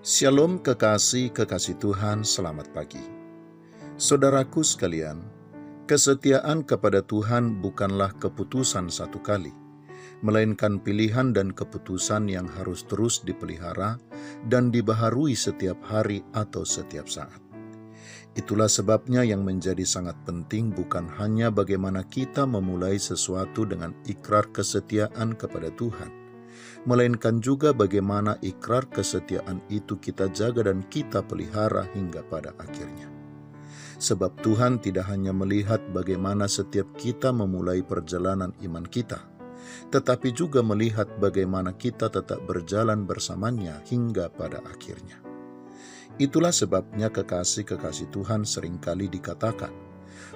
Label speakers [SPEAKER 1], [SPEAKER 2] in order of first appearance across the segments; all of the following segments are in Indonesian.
[SPEAKER 1] Shalom kekasih Tuhan, selamat pagi. Saudaraku sekalian, kesetiaan kepada Tuhan bukanlah keputusan satu kali, melainkan pilihan dan keputusan yang harus terus dipelihara dan dibaharui setiap hari atau setiap saat. Itulah sebabnya yang menjadi sangat penting bukan hanya bagaimana kita memulai sesuatu dengan ikrar kesetiaan kepada Tuhan, melainkan juga bagaimana ikrar kesetiaan itu kita jaga dan kita pelihara hingga pada akhirnya. Sebab Tuhan tidak hanya melihat bagaimana setiap kita memulai perjalanan iman kita, tetapi juga melihat bagaimana kita tetap berjalan bersamanya hingga pada akhirnya. Itulah sebabnya kekasih Tuhan seringkali dikatakan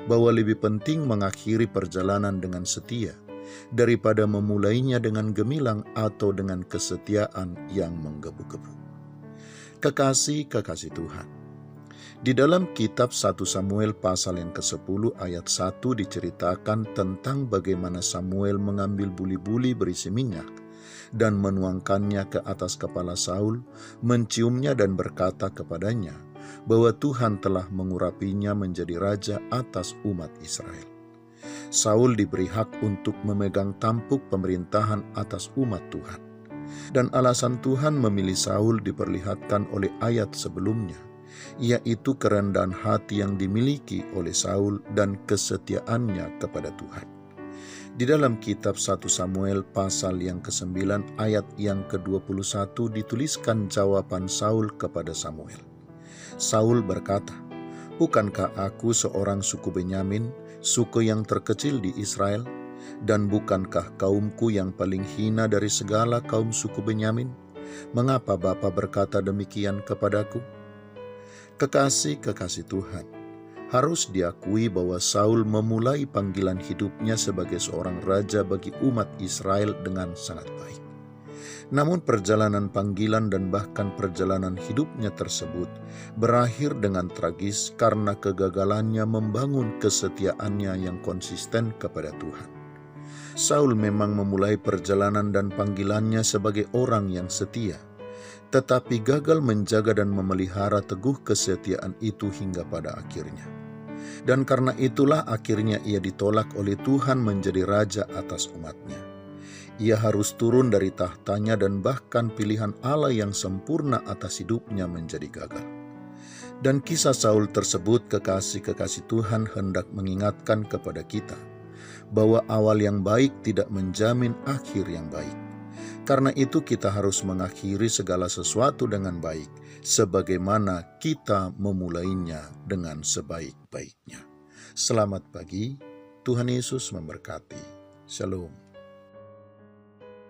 [SPEAKER 1] bahwa lebih penting mengakhiri perjalanan dengan setia daripada memulainya dengan gemilang atau dengan kesetiaan yang menggebu-gebu. Kekasih Tuhan, di dalam kitab 1 Samuel pasal yang ke-10 ayat 1 diceritakan tentang bagaimana Samuel mengambil buli-buli berisi minyak dan menuangkannya ke atas kepala Saul, menciumnya dan berkata kepadanya bahwa Tuhan telah mengurapinya menjadi raja atas umat Israel. Saul diberi hak untuk memegang tampuk pemerintahan atas umat Tuhan. Dan alasan Tuhan memilih Saul diperlihatkan oleh ayat sebelumnya, yaitu kerendahan hati yang dimiliki oleh Saul dan kesetiaannya kepada Tuhan. Di dalam kitab 1 Samuel pasal yang ke-9 ayat yang ke-21 dituliskan jawaban Saul kepada Samuel. Saul berkata, "Bukankah aku seorang suku Benyamin, suku yang terkecil di Israel? Dan bukankah kaumku yang paling hina dari segala kaum suku Benyamin? Mengapa Bapa berkata demikian kepadaku?" Kekasih Tuhan, harus diakui bahwa Saul memulai panggilan hidupnya sebagai seorang raja bagi umat Israel dengan sangat baik. Namun perjalanan panggilan dan bahkan perjalanan hidupnya tersebut berakhir dengan tragis karena kegagalannya membangun kesetiaannya yang konsisten kepada Tuhan. Saul memang memulai perjalanan dan panggilannya sebagai orang yang setia, tetapi gagal menjaga dan memelihara teguh kesetiaan itu hingga pada akhirnya. Dan karena itulah akhirnya ia ditolak oleh Tuhan menjadi raja atas umatnya. Ia harus turun dari tahtanya dan bahkan pilihan Allah yang sempurna atas hidupnya menjadi gagal. Dan kisah Saul tersebut kekasih Tuhan hendak mengingatkan kepada kita bahwa awal yang baik tidak menjamin akhir yang baik. Karena itu kita harus mengakhiri segala sesuatu dengan baik, sebagaimana kita memulainya dengan sebaik-baiknya. Selamat pagi, Tuhan Yesus memberkati. Shalom.